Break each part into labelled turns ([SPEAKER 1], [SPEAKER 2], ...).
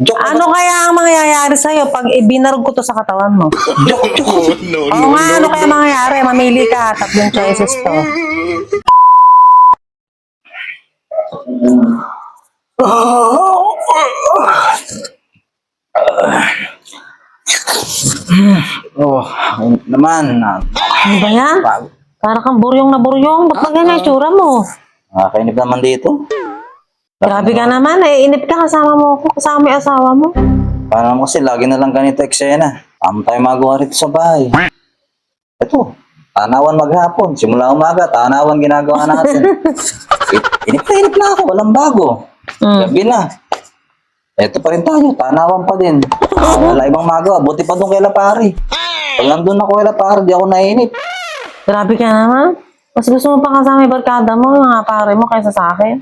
[SPEAKER 1] Joke
[SPEAKER 2] Ano kaya ang mangyayari sa'yo pag ibinarog ko to sa katawan mo?
[SPEAKER 1] Joke.
[SPEAKER 2] Oo nga, ano kaya mangyayari? Mamili ka, tatlong choices to.
[SPEAKER 1] Oh, naman.
[SPEAKER 2] Ano ba yan? Para kang buryong na buryong. Ba't ba ganyan yung tsura mo?
[SPEAKER 1] Nakakainip naman dito.
[SPEAKER 2] Grabe ka naman eh. Inip ka kasama mo ako. Kasama mo yung asawa mo.
[SPEAKER 1] Paano naman kasi lagi na lang ganito eksena. Tama tayo magawa rito sa bahay. Ito, tanawan maghapon. Simula umaga, tanawan ginagawa natin. Inip na ako. Walang bago. Gabi na. Ito pa rin tayo. Tanawan pa din. Wala ibang magawa. Buti pa doon kay Lapari. Pag nandun ako kay Lapari, di ako nainip.
[SPEAKER 2] Grabe ka naman. Mas gusto mo pa kasama yung barkada mo, yung mga pare mo, kaysa sa akin.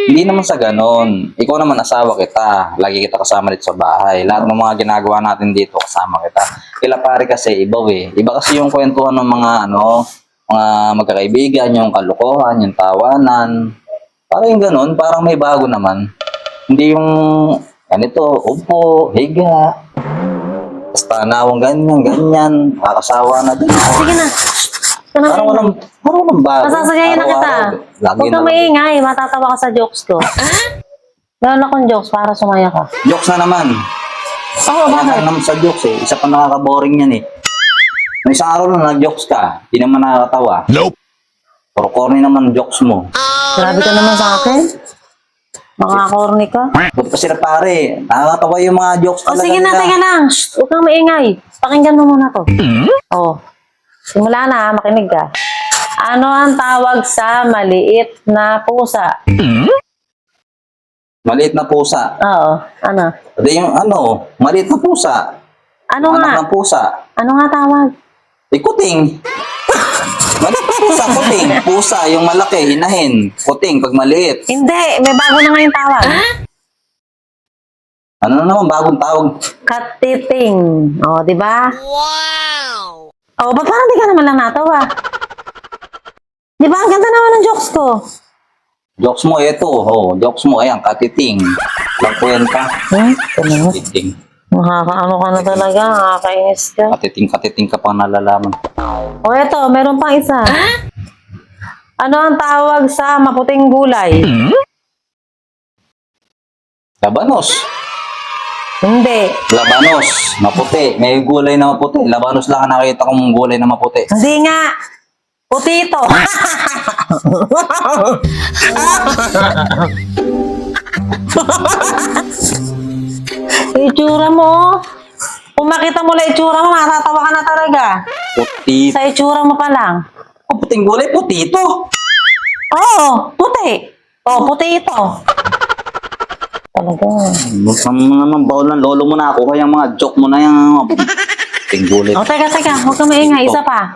[SPEAKER 1] Hindi naman sa ganon. Ikaw naman asawa kita. Lagi kita kasama dito sa bahay. Lahat ng mga ginagawa natin dito kasama kita. Kila pare kasi iba eh. Iba kasi yung kwentuhan ng mga mga magkakaibigan, yung kalukuhan, yung tawanan. Parang yung ganon, parang may bago naman. Hindi yung ganito, upo, higa. Basta nawang ganyan, nakakasawa na din.
[SPEAKER 2] Sige na.
[SPEAKER 1] Parang walang bago.
[SPEAKER 2] Masasagayin na kita.
[SPEAKER 1] Lagi
[SPEAKER 2] Huwag
[SPEAKER 1] na
[SPEAKER 2] kang
[SPEAKER 1] lang.
[SPEAKER 2] maingay. Matatawa ka sa jokes ko. Meron akong jokes para sumaya ka.
[SPEAKER 1] Jokes na naman.
[SPEAKER 2] Oo,
[SPEAKER 1] Kaya
[SPEAKER 2] bakit?
[SPEAKER 1] naman sa jokes eh. Isa pa nakaka-boring yan eh. May isang araw na nag-jokes ka, di naman nakakatawa.
[SPEAKER 3] Nope.
[SPEAKER 1] Pero corny naman jokes mo.
[SPEAKER 2] Grabe ka naman sa akin. Mga corny ka.
[SPEAKER 1] Buti pa sila pare, nakakatawa yung mga jokes
[SPEAKER 2] O
[SPEAKER 1] talaga
[SPEAKER 2] sige na,
[SPEAKER 1] nila.
[SPEAKER 2] teka lang. Shh, huwag kang maingay. Pakinggan mo muna to. Oh. Simula na, makinig ka. Ano ang tawag sa maliit na pusa?
[SPEAKER 1] Maliit na pusa.
[SPEAKER 2] Oo, ano?
[SPEAKER 1] Pwede yung maliit na pusa.
[SPEAKER 2] Ano
[SPEAKER 1] Anak
[SPEAKER 2] nga?
[SPEAKER 1] ng pusa.
[SPEAKER 2] Ano nga tawag?
[SPEAKER 1] Kuting. Maliit na pusa, kuting. Pusa, yung malaki, inahin. Kuting, pag maliit.
[SPEAKER 2] Hindi, may bago na ngayon tawag.
[SPEAKER 1] Ano na naman, bagong tawag.
[SPEAKER 2] Katiting. O, di ba? Wow! O, ba't parang di ka naman lang natawa? Di ba? Ang ganda naman ng jokes ko.
[SPEAKER 1] Jokes mo, ito. Oh, jokes mo, ayan, katiting. Lagpuyan ka.
[SPEAKER 2] Ano?
[SPEAKER 1] Katiting.
[SPEAKER 2] Makakaano ka na talaga, nakakainis ka.
[SPEAKER 1] Katiting ka pa nalalaman.
[SPEAKER 2] O, eto, meron pang isa. Ano ang tawag sa maputing gulay?
[SPEAKER 1] Labanos.
[SPEAKER 2] Hindi.
[SPEAKER 1] Labanos. Maputi. May gulay na maputi. Labanos lang ang nakita kong gulay na maputi.
[SPEAKER 2] Hindi nga. Putito. Itsura mo. Kung makita mo lang itsura mo, matatawa ka na talaga.
[SPEAKER 1] Puti.
[SPEAKER 2] Sa itsura mo pa lang.
[SPEAKER 1] Puting gulay, puti ito.
[SPEAKER 2] Oo, puti. Oo, puti ito. Talaga.
[SPEAKER 1] Buksan mo naman baon ng lolo mo na ako. Kaya mga joke mo na yung puting gulay.
[SPEAKER 2] O, teka. Huwag ka maingay. Isa pa.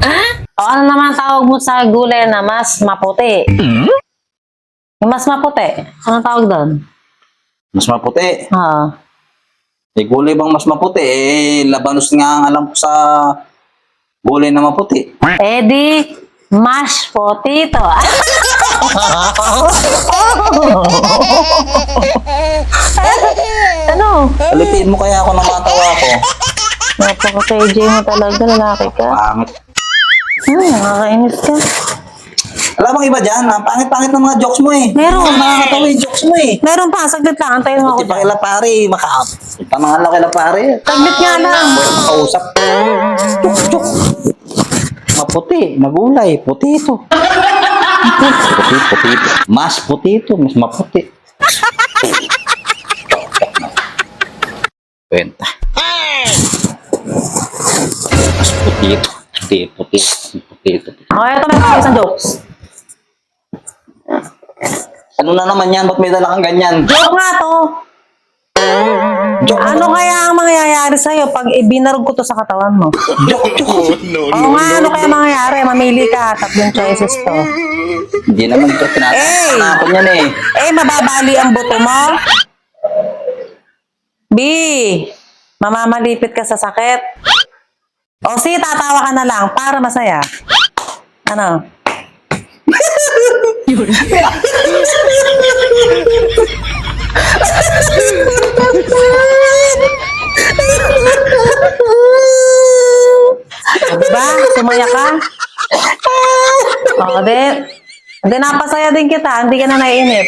[SPEAKER 2] O, ano naman tawag mo sa gulay na mas maputi? Yung mas maputi. Anong tawag doon?
[SPEAKER 1] Mas maputi.
[SPEAKER 2] Oo.
[SPEAKER 1] May gulay bang mas maputi? Labanos nga ang alam ko sa gulay na maputi.
[SPEAKER 2] Eddie, mashed potato. Ano?
[SPEAKER 1] Alipiin mo kaya ako nang matawa ko.
[SPEAKER 2] Napaka-KJ mo talaga, lalaki ka.
[SPEAKER 1] Pangit.
[SPEAKER 2] Nakakainis ka.
[SPEAKER 1] Alam mo iba dyan, ang pangit-pangit ng mga jokes mo eh.
[SPEAKER 2] Meron.
[SPEAKER 1] Nakakatawa yung jokes mo eh.
[SPEAKER 2] Meron pa, saglit lang. Antayin mo ako
[SPEAKER 1] Buti pa
[SPEAKER 2] dyan.
[SPEAKER 1] kila pare, pangalan kila pare.
[SPEAKER 2] Saglit nga lang.
[SPEAKER 1] Makausap. Joke. Maputi, magulay, puti ito. Puti. Mas puti ito, mas maputi. Kwenta. Mas puti ito. Puti ito.
[SPEAKER 2] Okay, ito may isang jokes.
[SPEAKER 1] Ano na naman yan? Ba't may dala kang ganyan?
[SPEAKER 2] Joke nga to.
[SPEAKER 1] Joke.
[SPEAKER 2] Ano kaya ang mangyayari sa'yo pag ibinarog ko to sa katawan mo?
[SPEAKER 1] Joke.
[SPEAKER 2] Oo nga, ano kaya mangyayari? Mamili ka, tatlong choices to.
[SPEAKER 1] Hindi naman ito tinatakot yan eh.
[SPEAKER 2] Mababali ang buto mo. B, mamamalipit ka sa sakit. O C, tatawa ka na lang para masaya. Ano? Umaya ka? O, di napasaya din kita. Hindi ka na naiinip.